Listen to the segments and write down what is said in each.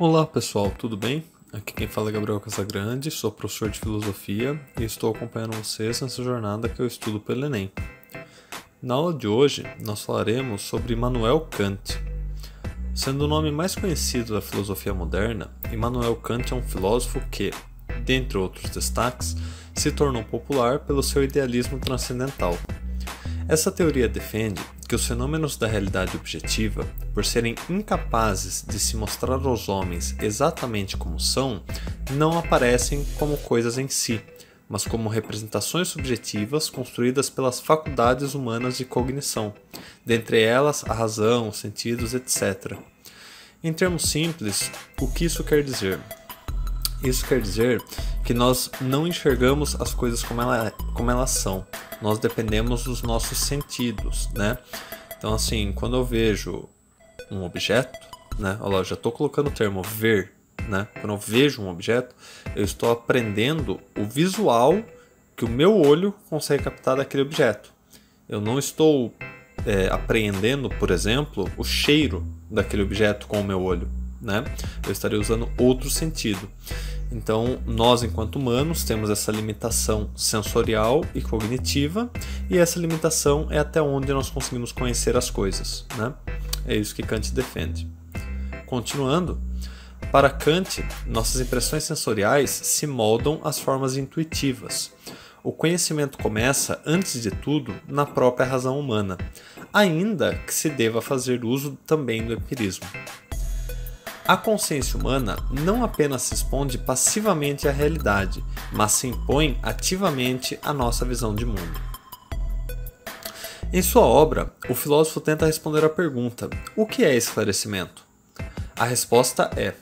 Olá pessoal, tudo bem? Aqui quem fala é Gabriel Casagrande, sou professor de filosofia e estou acompanhando vocês nessa jornada que eu estudo pelo Enem. Na aula de hoje nós falaremos sobre Immanuel Kant. Sendo o nome mais conhecido da filosofia moderna, Immanuel Kant é um filósofo que, dentre outros destaques, se tornou popular pelo seu idealismo transcendental. Essa teoria defende que os fenômenos da realidade objetiva, por serem incapazes de se mostrar aos homens exatamente como são, não aparecem como coisas em si, mas como representações subjetivas construídas pelas faculdades humanas de cognição, dentre elas a razão, os sentidos, etc. Em termos simples, o que isso quer dizer? Isso quer dizer que nós não enxergamos as coisas como elas são. Nós dependemos dos nossos sentidos, né? Então, assim, quando eu vejo um objeto, né? Olha lá, eu já estou colocando o termo ver, né? Quando eu vejo um objeto, eu estou aprendendo o visual que o meu olho consegue captar daquele objeto. Eu não estou apreendendo, por exemplo, o cheiro daquele objeto com o meu olho, né? Eu estaria usando outro sentido. Então, nós, enquanto humanos, temos essa limitação sensorial e cognitiva, e essa limitação é até onde nós conseguimos conhecer as coisas, né? É isso que Kant defende. Continuando, para Kant, nossas impressões sensoriais se moldam às formas intuitivas. O conhecimento começa, antes de tudo, na própria razão humana, ainda que se deva fazer uso também do empirismo. A consciência humana não apenas responde passivamente à realidade, mas se impõe ativamente à nossa visão de mundo. Em sua obra, o filósofo tenta responder à pergunta: o que é esclarecimento? A resposta é: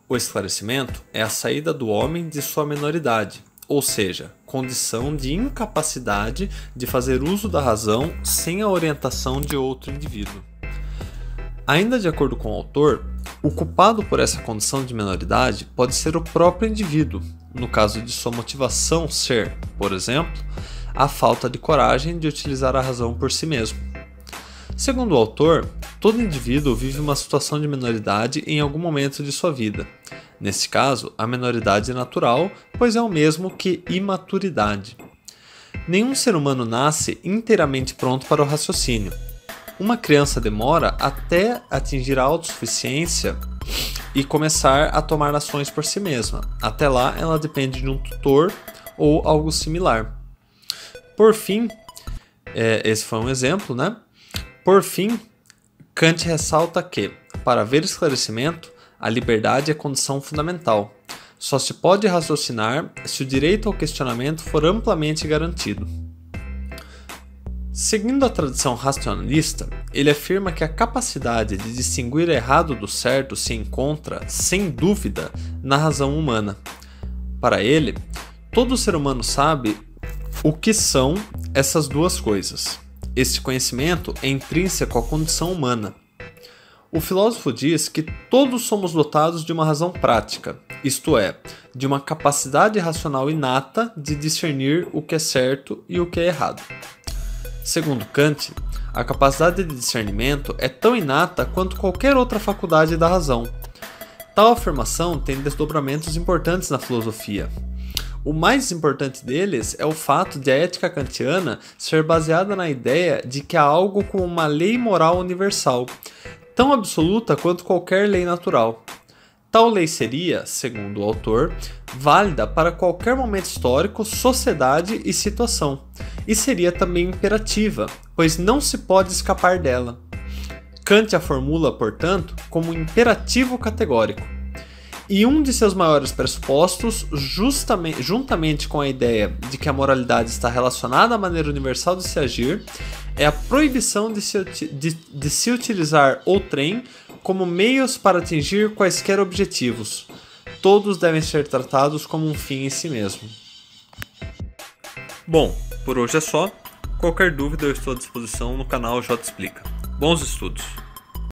o esclarecimento é a saída do homem de sua menoridade, ou seja, condição de incapacidade de fazer uso da razão sem a orientação de outro indivíduo. Ainda de acordo com o autor, o culpado por essa condição de menoridade pode ser o próprio indivíduo, no caso de sua motivação ser, por exemplo, a falta de coragem de utilizar a razão por si mesmo. Segundo o autor, todo indivíduo vive uma situação de menoridade em algum momento de sua vida. Nesse caso, a menoridade é natural, pois é o mesmo que imaturidade. Nenhum ser humano nasce inteiramente pronto para o raciocínio. Uma criança demora até atingir a autossuficiência e começar a tomar ações por si mesma. Até lá, ela depende de um tutor ou algo similar. Por fim, esse foi um exemplo, né? Por fim, Kant ressalta que, para haver esclarecimento, a liberdade é condição fundamental. Só se pode raciocinar se o direito ao questionamento for amplamente garantido. Seguindo a tradição racionalista, ele afirma que a capacidade de distinguir errado do certo se encontra, sem dúvida, na razão humana. Para ele, todo ser humano sabe o que são essas duas coisas. Este conhecimento é intrínseco à condição humana. O filósofo diz que todos somos dotados de uma razão prática, isto é, de uma capacidade racional inata de discernir o que é certo e o que é errado. Segundo Kant, a capacidade de discernimento é tão inata quanto qualquer outra faculdade da razão. Tal afirmação tem desdobramentos importantes na filosofia. O mais importante deles é o fato de a ética kantiana ser baseada na ideia de que há algo como uma lei moral universal, tão absoluta quanto qualquer lei natural. Tal lei seria, segundo o autor, válida para qualquer momento histórico, sociedade e situação, e seria também imperativa, pois não se pode escapar dela. Kant a formula, portanto, como um imperativo categórico. E um de seus maiores pressupostos, juntamente com a ideia de que a moralidade está relacionada à maneira universal de se agir, é a proibição de se utilizar outrem como meios para atingir quaisquer objetivos. Todos devem ser tratados como um fim em si mesmo. Bom, por hoje é só. Qualquer dúvida eu estou à disposição no canal J Explica. Bons estudos!